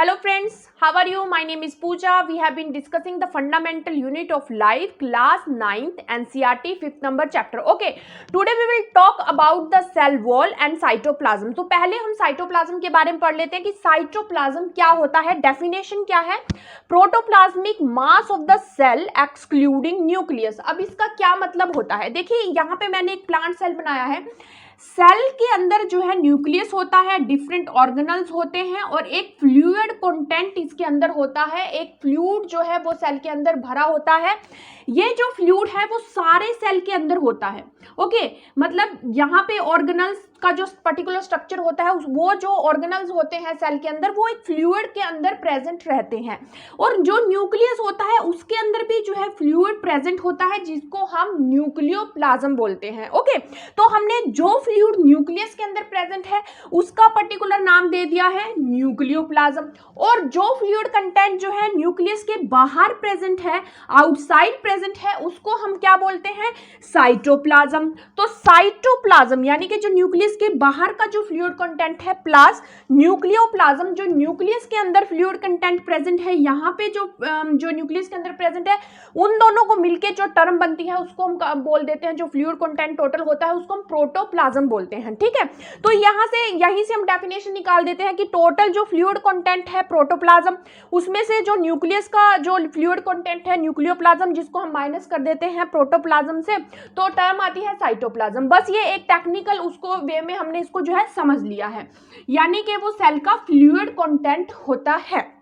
Hello friends, how are you? My name is Pooja. We have been discussing the fundamental unit of life, class 9th NCERT 5th number chapter. Okay, today we will talk about the cell wall and cytoplasm. तो पहले हम cytoplasm के बारे में पढ़ लेते हैं कि साइटोप्लाज्म क्या होता है, डेफिनेशन क्या है. Protoplasmic mass of the cell excluding nucleus. अब इसका क्या मतलब होता है, देखिए यहाँ पे मैंने एक प्लांट सेल बनाया है. सेल के अंदर जो है न्यूक्लियस होता है, डिफरेंट ऑर्गेनल्स होते हैं और एक फ्लूइड कंटेंट इसके अंदर होता है. एक फ्लूइड जो है वो सेल के अंदर भरा होता है. ये जो फ्लूइड है वो सारे सेल के अंदर होता है. ओके, मतलब यहाँ पे ऑर्गेनल्स का जो पर्टिकुलर स्ट्रक्चर होता है, वो जो ऑर्गेनल्स होते हैं सेल के अंदर वो एक फ्लूइड के अंदर प्रेजेंट रहते हैं. और जो न्यूक्लियस होता है उसके अंदर भी जो है फ्लूइड प्रेजेंट होता है, जिसको हम न्यूक्लियोप्लाज्म बोलते हैं. ओके, तो हमने जो फ्लूइड न्यूक्लियस के अंदर प्रेजेंट है उसका पर्टिकुलर नाम दे दिया है न्यूक्लियोप्लाज्म. और जो फ्लूइड कंटेंट जो है न्यूक्लियस के बाहर प्रेजेंट है, आउटसाइड प्रेजेंट है, उसको हम क्या बोलते हैं, साइटोप्लाज्म. तो साइटोप्लाज्म यानी कि जो न्यूक्लियस के बाहर का जो फ्लूइड कंटेंट है प्लस न्यूक्लियोप्लाज्म जो न्यूक्लियस के अंदर फ्लूइड कंटेंट प्रेजेंट है, यहाँ पे जो न्यूक्लियस के अंदर प्रेजेंट है, उन दोनों को मिलके जो टर्म बनती है उसको हम बोल देते हैं, जो फ्लूइड कंटेंट टोटल होता है उसको हम प्रोटोप्लाज्म बोलते हैं. ठीक है, तो यहीं से हम डेफिनेशन निकाल देते हैं कि टोटल जो फ्लूइड कंटेंट है प्रोटोप्लाज्म, उसमें से जो न्यूक्लियस का जो फ्लूइड कंटेंट है न्यूक्लियोप्लाज्म, जिसको हम माइनस कर देते हैं प्रोटोप्लाज्म से, तो टर्म आती है साइटोप्लाज्म. बस ये एक टेक्निकल उसको वे में हमने इसको जो है समझ लिया है, यानी कि वो सेल का फ्लूइड कंटेंट होता है.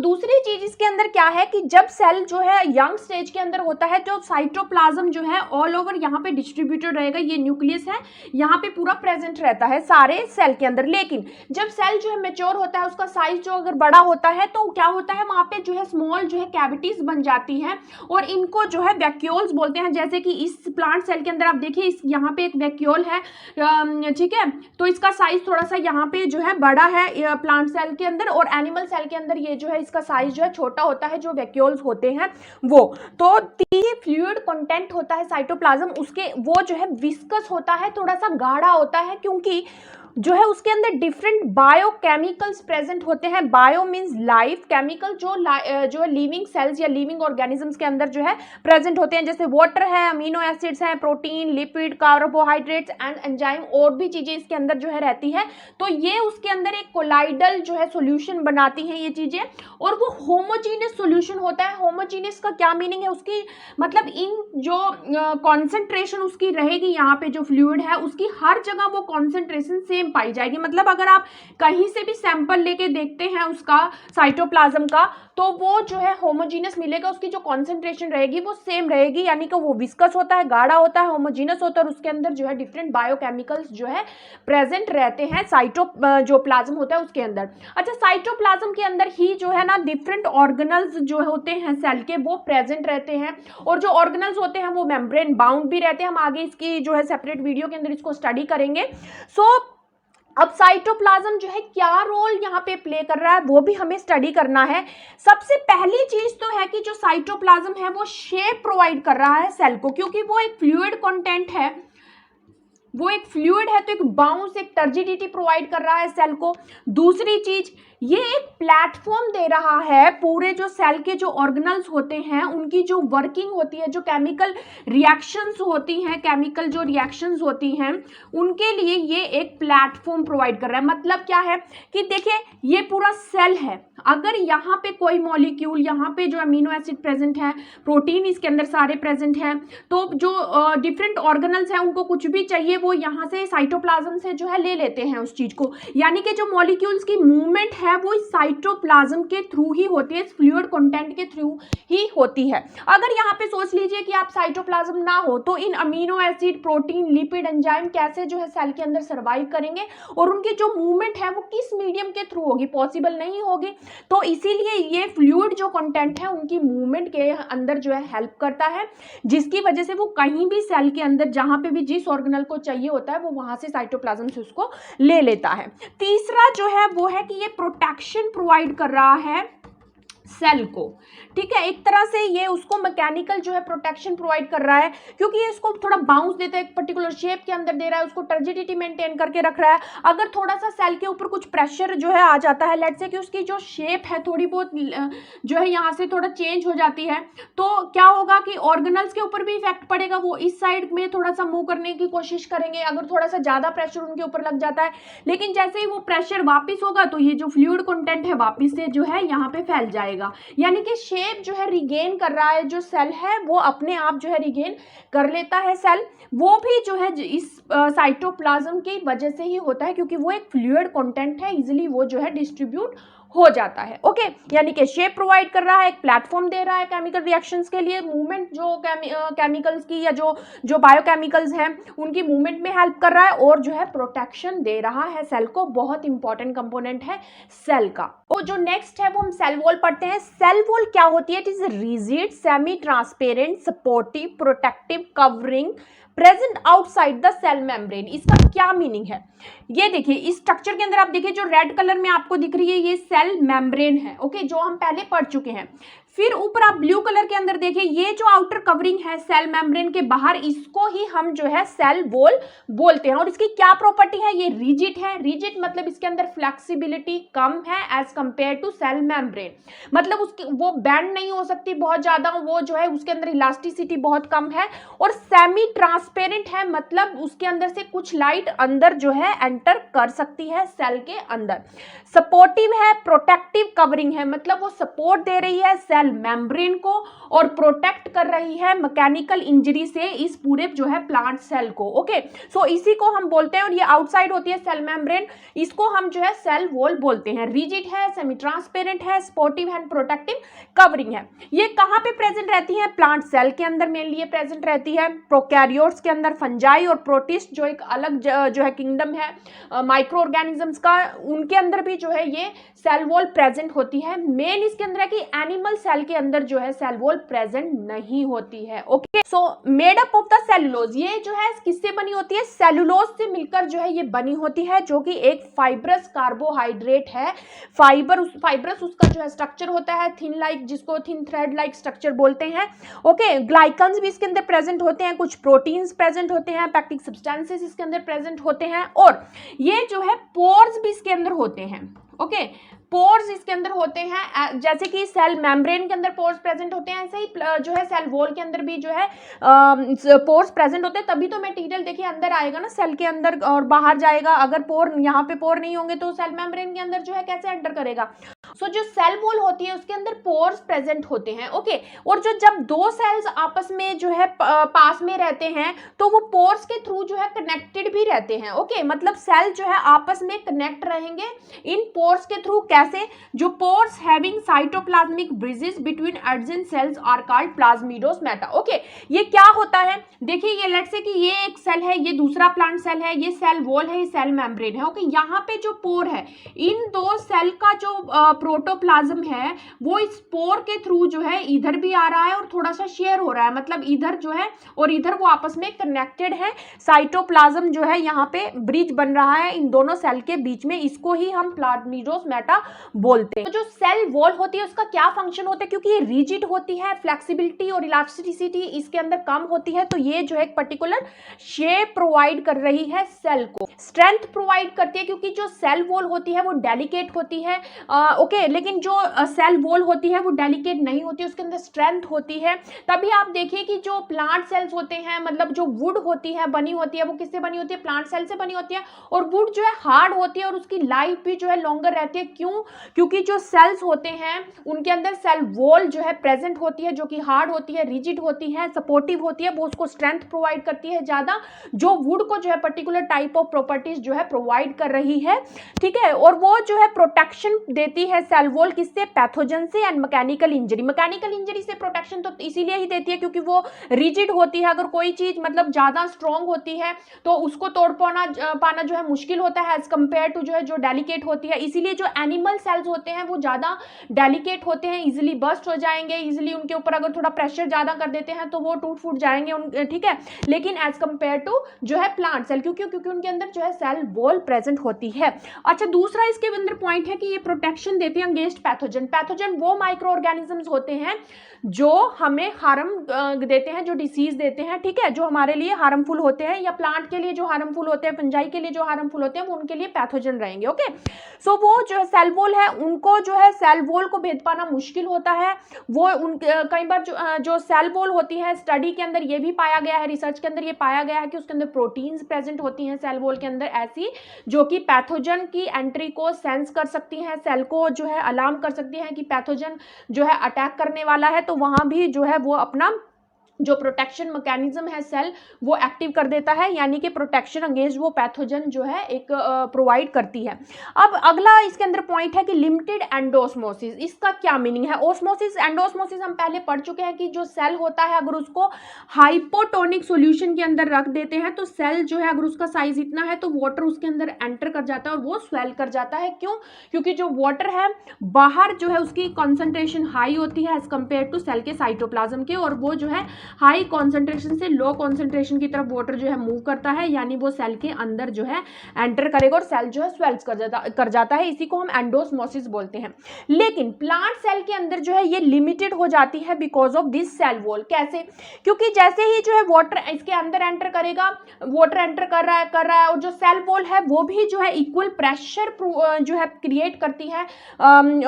दूसरी चीज इसके अंदर क्या है कि जब सेल जो है यंग स्टेज के अंदर होता है तो साइटोप्लाज्म जो है ऑल ओवर यहाँ पे डिस्ट्रीब्यूटेड रहेगा. ये न्यूक्लियस है, यहाँ पे पूरा प्रेजेंट रहता है सारे सेल के अंदर. लेकिन जब सेल जो है मेच्योर होता है, उसका साइज जो अगर बड़ा होता है तो क्या होता है, वहाँ पे जो है स्मॉल जो है कैविटीज बन जाती हैं और इनको जो है वैक्यूल्स बोलते हैं. जैसे कि इस प्लांट सेल के अंदर आप देखिए, इस यहाँ पे एक वैक्यूल है, ठीक है, तो इसका साइज थोड़ा सा यहाँ पे जो है बड़ा है प्लांट सेल के अंदर, और एनिमल सेल के अंदर ये जो है इसका साइज जो है छोटा होता है, जो वैक्यूल्स होते हैं वो. तो फ्लूइड कंटेंट होता है साइटोप्लाज्म, उसके वो जो है विस्कस होता है, थोड़ा सा गाढ़ा होता है, क्योंकि जो है उसके अंदर डिफरेंट बायोकेमिकल्स प्रेजेंट होते हैं. बायो मींस लाइफ, केमिकल जो लिविंग सेल्स या लिविंग ऑर्गेनिजम्स के अंदर जो है प्रेजेंट होते हैं, जैसे वाटर है, अमीनो एसिड्स हैं, protein, lipid, carbohydrates and enzyme, और भी चीजें इसके अंदर जो है रहती है. तो ये उसके अंदर एक कोलाइडल जो है सोल्यूशन बनाती हैं ये चीजें, और वो होमोजीनियस सोल्यूशन होता है. होमोजीनियस का क्या मीनिंग है, उसकी मतलब इन जो कॉन्सेंट्रेशन उसकी रहेगी, यहाँ पे जो फ्लूइड है उसकी हर जगह वो कॉन्सेंट्रेशन सेम पाई जाएगी. मतलब अगर आप कहीं से भी सैंपल लेके देखते हैं उसका साइटोप्लाज्म का, तो वो जो है होमोजीनियस मिलेगा, उसकी जो कॉन्सेंट्रेशन रहेगी वो सेम रहेगी, यानी कि वो विस्कस होता है, गाढ़ा होता है, होमोजीनियस होता है, और उसके अंदर जो है डिफरेंट बायोकेमिकल्स जो है प्रेजेंट रहते हैं जो प्लाज्म होता है उसके अंदर. अच्छा, साइटोप्लाज्म के अंदर ही जो है ना डिफरेंट ऑर्गेनल्स जो होते हैं सेल के, वो प्रेजेंट रहते हैं, और जो ऑर्गेनल्स होते हैं वो मेम्ब्रेन बाउंड भी रहते हैं. हम आगे इसकी जो है सेपरेट वीडियो के अंदर इसको स्टडी करेंगे. अब साइटोप्लाज्म जो है क्या रोल यहाँ पे प्ले कर रहा है वो भी हमें स्टडी करना है. सबसे पहली चीज तो है कि जो साइटोप्लाज्म है वो शेप प्रोवाइड कर रहा है सेल को, क्योंकि वो एक फ्लूइड कंटेंट है, वो एक फ्लूइड है, तो एक बाउंस, एक टर्जिडिटी प्रोवाइड कर रहा है सेल को. दूसरी चीज, ये एक प्लेटफॉर्म दे रहा है पूरे जो सेल के जो ऑर्गेनल्स होते हैं उनकी जो वर्किंग होती है, जो केमिकल रिएक्शंस होती हैं, केमिकल जो रिएक्शंस होती हैं उनके लिए ये एक प्लेटफॉर्म प्रोवाइड कर रहा है. मतलब क्या है कि देखिए ये पूरा सेल है, अगर यहाँ पे कोई मॉलिक्यूल, यहाँ पे जो अमीनो एसिड प्रेजेंट है, प्रोटीन इसके अंदर सारे प्रेजेंट हैं, तो जो डिफरेंट ऑर्गेनल्स हैं उनको कुछ भी चाहिए वो यहाँ से साइटोप्लाज्म से जो है ले लेते हैं उस चीज को. यानी कि जो मॉलिक्यूल्स की मूवमेंट है वो इस साइटोप्लाज्म के थ्रू ही होती है, इस फ्लूइड कंटेंट के थ्रू ही होती है. अगर यहाँ पे सोच लीजिए कि आप साइटोप्लाज्म ना हो तो इन amino acid, protein, lipid, enzyme कैसे जो है सेल के अंदर सर्वाइव करेंगे, और उनकी जो मूवमेंट है वो किस मीडियम के थ्रू होगी, पॉसिबल नहीं होगी. तो इसीलिए ये फ्लूइड जो कंटेंट है उनकी मूवमेंट के अंदर जो है हेल्प करता है, जिसकी वजह से वो कहीं भी सेल के अंदर जहां पे भी जिस ऑर्गेनल को चाहिए होता है वो वहां से साइटोप्लाज्म से उसको ले लेता है. तीसरा जो है वो है कि ये प्रोटेक्शन प्रोवाइड कर रहा है सेल को, ठीक है। एक तरह से ये उसको मैकेनिकल जो है प्रोटेक्शन प्रोवाइड कर रहा है, क्योंकि ये इसको थोड़ा बाउंस देता है, एक पर्टिकुलर शेप के अंदर दे रहा है, उसको टर्जिडिटी मेंटेन करके रख रहा है। अगर थोड़ा सा सेल के ऊपर कुछ प्रेशर जो है आ जाता है, लेट्स से कि उसकी जो शेप है थोड़ी बहुत जो है यहाँ से थोड़ा चेंज हो जाती है, तो क्या होगा कि ऑर्गेनल्स के ऊपर भी इफेक्ट पड़ेगा, वो इस साइड में थोड़ा सा मूव करने की कोशिश करेंगे अगर थोड़ा सा ज्यादा प्रेशर उनके ऊपर लग जाता है। लेकिन जैसे ही वो प्रेशर वापिस होगा तो ये जो फ्लूइड कंटेंट है वापिस से जो है यहाँ पे फैल जाएगा, यानी कि शेप जो है रिगेन कर रहा है, जो सेल है वो अपने आप जो है रिगेन कर लेता है सेल। वो भी जो है इस साइटोप्लाज्म की वजह से ही होता है, क्योंकि वो एक फ्लूइड कंटेंट है, इजीली वो जो है डिस्ट्रीब्यूट हो जाता है। ओके, यानी कि शेप प्रोवाइड कर रहा है, एक प्लेटफॉर्म दे रहा है केमिकल रिएक्शंस के लिए, मूवमेंट जो केमिकल्स की या जो बायोकेमिकल्स हैं उनकी मूवमेंट में हेल्प कर रहा है, और जो है प्रोटेक्शन दे रहा है सेल को। बहुत इंपॉर्टेंट कंपोनेंट है सेल का। और जो नेक्स्ट है वो हम सेल वॉल पढ़ते हैं। सेल वॉल क्या होती है? It is rigid, semi transparent, supportive, protective covering present outside the cell membrane. इसका क्या मीनिंग है? ये देखिए, इस स्ट्रक्चर के अंदर आप देखिए जो रेड कलर में आपको दिख रही है ये सेल मेम्ब्रेन है, ओके, जो हम पहले पढ़ चुके हैं। फिर ऊपर आप ब्लू कलर के अंदर देखिए ये जो आउटर कवरिंग है सेल मेम्ब्रेन के बाहर, इसको ही हम जो है सेल वॉल बोलते हैं। और इसकी क्या प्रॉपर्टी है? ये रिजिड है। रिजिड मतलब इसके अंदर फ्लेक्सिबिलिटी कम है as compare to cell membrane, मतलब उसकी वो बैंड नहीं हो सकती बहुत ज्यादा, वो जो है उसके अंदर इलास्टिसिटी बहुत कम है। और सेमी ट्रांसपेरेंट है, मतलब उसके अंदर से कुछ लाइट अंदर जो है एंटर कर सकती है सेल के अंदर। सपोर्टिव है, प्रोटेक्टिव कवरिंग है, मतलब वो सपोर्ट दे रही है सेल मेम्ब्रेन को और प्रोटेक्ट कर रही है मैकेनिकल इंजरी से इस पूरे जो है प्लांट सेल को। ओके, सो इसी को हम बोलते हैं, और ये आउटसाइड होती है सेल मेम्ब्रेन, इसको हम जो है सेल वॉल बोलते हैं। रिजिड है, सेमी ट्रांसपेरेंट है, सपोर्टिव है, प्रोटेक्टिव कवरिंग है। ये कहाँ पे प्रेजेंट रहती है? प्लांट सेल के अंदर मेनली ये प्रेजेंट रहती है। प्रोकैरियोट्स के अंदर फंजाई और प्रोटिस्ट जो एक अलग जो है किंगडम है माइक्रो ऑर्गेनिजम्स का, उनके अंदर भी जो है ये सेल वॉल प्रेजेंट होती है। मेन इसके अंदर है कि एनिमल सेल के अंदर जो है सेल वॉल प्रेजेंट नहीं होती है। Okay, so made up of the cellulose, ये जो है किससे बनी होती है? सेलुलोज से मिलकर जो है ये बनी होती है, जो कि एक फाइब्रस कार्बोहाइड्रेट है। फाइब्रस उसका जो है स्ट्रक्चर होता है थिन लाइक, जिसको थिन थ्रेड लाइक स्ट्रक्चर बोलते हैं। ओके, ग्लाइकन्स भी इसके अंदर प्रेजेंट होते हैं, कुछ प्रोटीन्स प्रेजेंट होते हैं, पैक्टिक सब्सटेंसेस इसके अंदर प्रेजेंट होते हैं, और ये जो है पोर्स भी इसके अंदर होते हैं। ओके, पोर्स इसके अंदर होते हैं, जैसे कि सेल मेम्ब्रेन के अंदर पोर्स प्रेजेंट होते हैं, ऐसे ही जो है सेल वॉल के अंदर भी जो है पोर्स प्रेजेंट होते हैं। तभी तो मटेरियल देखिए अंदर आएगा ना सेल के अंदर और बाहर जाएगा। अगर पोर यहाँ पे पोर नहीं होंगे तो सेल मेम्ब्रेन के अंदर जो है कैसे एंटर करेगा? सो जो सेल वॉल होती है उसके अंदर पोर्स प्रेजेंट होते हैं। ओके, और जो जब दो सेल्स आपस में जो है पास में रहते हैं तो वो पोर्स के थ्रू जो है कनेक्टेड भी रहते हैं। ओके, मतलब सेल जो है आपस में कनेक्ट रहेंगे इन पोर्स के थ्रू। कैसे? जो pores having cytoplasmic bridges between adjacent cells are called plasmodesmata. Okay, ये क्या होता है? देखिए, ये लेट्स से कि ये एक सेल है, ये दूसरा प्लांट सेल है, ये सेल वॉल है, ये सेल मेम्ब्रेन है। ओके, यहाँ पे जो पोर है, इन दो सेल का जो प्रोटोप्लाज्म है वो इस पोर के थ्रू जो है इधर भी आ रहा है और थोड़ा सा शेयर हो रहा है, मतलब इधर जो है और इधर वो आपस में कनेक्टेड है। साइटोप्लाज्म जो है यहाँ पे ब्रिज बन रहा है इन दोनों सेल के बीच में, इसको ही हम प्लाज्मिडोस्मेटा बोलते हैं। तो जो सेल वॉल होती है उसका क्या फंक्शन होता है? क्योंकि ये रिजिड होती है, फ्लेक्सिबिलिटी और इलास्टिसिटी इसके अंदर कम होती है, तो ये जो है एक पर्टिकुलर शेप प्रोवाइड कर रही है सेल को। स्ट्रेंथ प्रोवाइड करती है, क्योंकि जो सेल वॉल होती है वो डेलिकेट होती है। ओके, लेकिन जो सेल वॉल होती है वो डेलिकेट नहीं होती, उसके अंदर स्ट्रेंथ होती है। तभी आप देखिए कि जो प्लांट सेल्स होते हैं, मतलब जो वुड होती है बनी होती है, वो किससे बनी होती है? प्लांट सेल से बनी होती है। और वुड जो है हार्ड होती है और उसकी लाइफ भी जो है लॉन्गर रहती है। क्यों? क्योंकि जो सेल्स होते हैं उनके अंदर सेल वॉल जो है प्रेजेंट होती है, जो कि हार्ड होती है, रिजिड होती है, सपोर्टिव होती है, वो उसको स्ट्रेंथ प्रोवाइड करती है ज्यादा, जो वुड को जो है पर्टिकुलर टाइप ऑफ प्रॉपर्टीज जो है प्रोवाइड कर रही है। ठीक है, और वो जो है प्रोटेक्शन देती है सेल वॉल, किससे? पैथोजन से and mechanical injury. Mechanical injury से प्रोटेक्शन तो इसीलिए ही देती है क्योंकि वो रिजिड होती है। अगर कोई चीज मतलब ज्यादा स्ट्रॉन्ग होती है तो उसको तोड़ पाना जो है मुश्किल होता है एज कंपेयर टू जो है जो डेलिकेट होती है। इसीलिए जो एनिमल सेल्स होते हैं वो ज्यादा डेलिकेट होते हैं, इजिली बस्ट हो जाएंगे, इजिली उनके ऊपर अगर थोड़ा प्रेशर ज्यादा कर देते हैं तो वो टूट फूट जाएंगे, ठीक है। लेकिन एज कंपेयर टू जो है प्लांट सेल, क्योंकि उनके अंदर जो है सेल वॉल प्रेजेंट होती है। अच्छा, दूसरा इसके अंदर पॉइंट है कि ये प्रोटेक्शन देती है अगेंस्ट पैथोजन। पैथोजन वो माइक्रो ऑर्गेनिजम्स होते हैं जो हमें हार्म देते हैं, जो डिसीज देते हैं, ठीक है, जो हमारे लिए हार्मफुल होते हैं, या प्लांट के लिए जो हार्मफुल होते हैं, फंजाई के लिए जो हार्मफुल होते हैं, वो उनके लिए पैथोजन रहेंगे। ओके, सो वो जो है सेल वॉल है, उनको जो है सेल वॉल को भेद पाना मुश्किल होता है। वो उन कई बार जो सेल वॉल होती है, स्टडी के अंदर ये भी पाया गया है, रिसर्च के अंदर ये पाया गया है कि उसके अंदर प्रोटीन्स प्रेजेंट होती हैं सेल वॉल के अंदर ऐसी, जो कि पैथोजन की एंट्री को सेंस कर सकती हैं, सेल को जो है अलार्म कर सकती हैं कि पैथोजन जो है अटैक करने वाला है। तो वहां भी जो है वो अपना जो प्रोटेक्शन मैकेनिज्म है सेल वो एक्टिव कर देता है, यानी कि प्रोटेक्शन अगेंस्ट वो पैथोजन जो है एक प्रोवाइड करती है। अब अगला इसके अंदर पॉइंट है कि लिमिटेड एंडोस्मोसिस। इसका क्या मीनिंग है? ओस्मोसिस, एंडोस्मोसिस हम पहले पढ़ चुके हैं कि जो सेल होता है अगर उसको हाइपोटोनिक सॉल्यूशन के अंदर रख देते हैं तो सेल जो है अगर उसका साइज इतना है तो वाटर उसके अंदर एंटर कर जाता है और वो स्वेल कर जाता है। क्यों? क्योंकि जो वाटर है बाहर जो है उसकी कॉन्सेंट्रेशन हाई होती है एज कम्पेयर टू सेल के साइटोप्लाज्म के, और वो जो है हाई कॉन्सेंट्रेशन से लो कॉन्सेंट्रेशन की तरफ वाटर जो है मूव करता है, यानी वो सेल के अंदर जो है एंटर करेगा और सेल जो है स्वेल्स कर जाता है। इसी को हम एंडोस्मोसिस बोलते हैं। लेकिन प्लांट सेल के अंदर जो है ये लिमिटेड हो जाती है because of this cell wall. कैसे? क्योंकि जैसे ही जो है वाटर इसके अंदर एंटर करेगा, वाटर एंटर कर रहा है और जो सेल वॉल है वो भी जो है इक्वल प्रेशर जो है क्रिएट करती है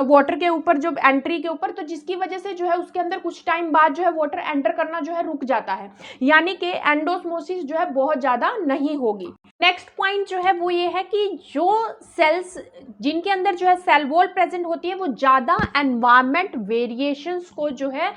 वाटर के ऊपर, जो एंट्री के ऊपर, तो जिसकी वजह से जो है उसके अंदर कुछ टाइम बाद जो है वाटर एंटर करना जो है रुक जाता है, यानी कि एंडोस्मोसिस जो है बहुत ज्यादा नहीं होगी। नेक्स्ट पॉइंट जो है वो ये है कि जो सेल्स जिनके अंदर जो है सेल वॉल प्रेजेंट होती है वो ज्यादा एनवायरमेंट वेरिएशंस को जो है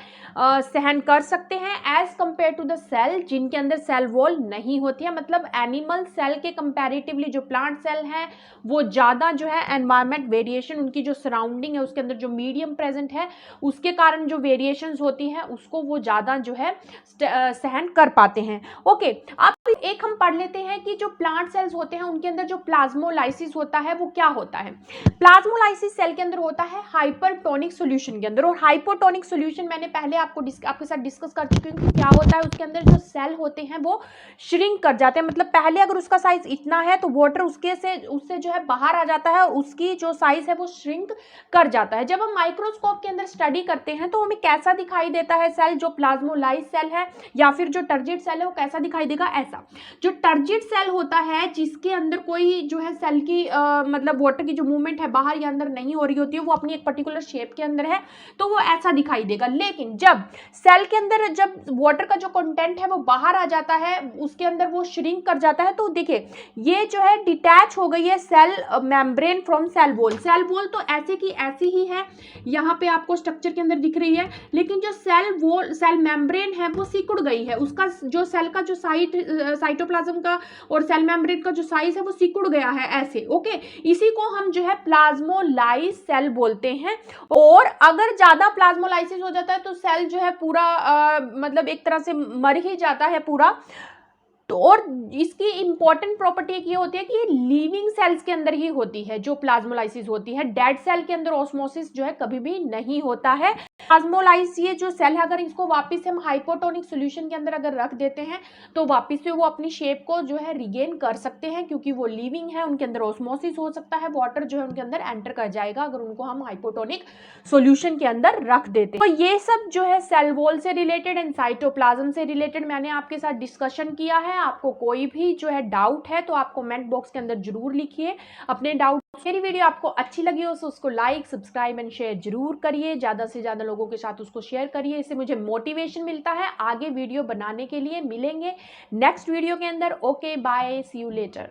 सहन कर सकते हैं as compare to the cell जिनके अंदर सेल वॉल नहीं होती है। मतलब एनिमल सेल के कंपैरेटिवली जो प्लांट सेल है वो ज्यादा जो है एनवायरमेंट वेरिएशन, उनकी जो सराउंडिंग है उसके अंदर जो मीडियम प्रेजेंट है उसके कारण जो वेरिएशंस होती हैं उसको वो ज्यादा जो है सहन कर पाते हैं। ओके, अब एक हम पढ़ लेते हैं कि जो प्लांट सेल्स होते हैं उनके अंदर जो प्लाज्मोलाइसिस होता है वो क्या होता है। प्लाज्मोलाइसिस सेल के अंदर होता है हाइपरटोनिक सॉल्यूशन के अंदर, और हाइपोटोनिक सॉल्यूशन मैंने पहले आपके साथ डिस्कस कर चुकी हूँ कि क्या होता है। उसके अंदर जो सेल होते हैं वो श्रिंक कर जाते हैं, मतलब पहले अगर उसका साइज इतना है तो वाटर उससे जो है बाहर आ जाता है और उसकी जो साइज है वो श्रिंक कर जाता है। जब हम माइक्रोस्कोप के अंदर स्टडी करते हैं तो हमें कैसा दिखाई देता है सेल, जो प्लाज्मोलाइज सेल है या फिर जो टर्जिड सेल है वो कैसा दिखाई देगा? ऐसा। जो टर्जिड सेल होता है जिसके अंदर कोई जो है सेल की मतलब वाटर की जो मूवमेंट है बाहर या अंदर नहीं हो रही होती है, वो अपनी एक पर्टिकुलर शेप के अंदर है, तो वो ऐसा दिखाई देगा। लेकिन जब सेल के अंदर जब वाटर का जो कंटेंट है वो बाहर आ जाता है, उसके अंदर वो श्रिंक कर जाता है, तो देखिए ये जो है डिटैच हो गई है cell membrane from cell wall. Cell wall तो ऐसे की ऐसी ही है, यहाँ पे आपको स्ट्रक्चर के अंदर दिख रही है, लेकिन जो सेल मेम्ब्रेन है वो सिकुड़ गई है, उसका जो सेल का जो साइटोप्लाज्म का और सेल मेम्ब्रेन का जो साइज है वो सिकुड़ गया है ऐसे। ओके, इसी को हम जो है प्लाज्मोलाइज सेल बोलते हैं। और अगर ज्यादा प्लाज्मोलाइसिस हो जाता है तो सेल जो है पूरा मतलब एक तरह से मर ही जाता है पूरा। तो और इसकी इंपॉर्टेंट प्रॉपर्टी ये होती है कि ये लिविंग सेल्स के अंदर ही होती है जो प्लाज्मोलाइसिस होती है, डेड सेल के अंदर ऑस्मोसिस जो है कभी भी नहीं होता है। प्लाज्मोलाइज ये जो सेल है अगर इसको वापस हम हाइपोटोनिक सॉल्यूशन के अंदर अगर रख देते हैं तो वापस से वो अपनी शेप को जो है रिगेन कर सकते हैं, क्योंकि वो लिविंग है, उनके अंदर ऑस्मोसिस हो सकता है, वाटर जो है उनके अंदर एंटर कर जाएगा अगर उनको हम हाइपोटोनिक सॉल्यूशन के अंदर रख देते हैं। तो ये सब जो है सेल वॉल से रिलेटेड एंड साइटोप्लाज्म से रिलेटेड मैंने आपके साथ डिस्कशन किया है। आपको कोई भी जो है डाउट है तो आप कमेंट बॉक्स के अंदर जरूर लिखिए अपने डाउट। मेरी वीडियो आपको अच्छी लगी हो तो उसको लाइक, सब्सक्राइब एंड शेयर जरूर करिए, ज्यादा से ज्यादा लोगों के साथ उसको शेयर करिए, इससे मुझे मोटिवेशन मिलता है आगे वीडियो बनाने के लिए। मिलेंगे नेक्स्ट वीडियो के अंदर। Okay, bye, see you letter.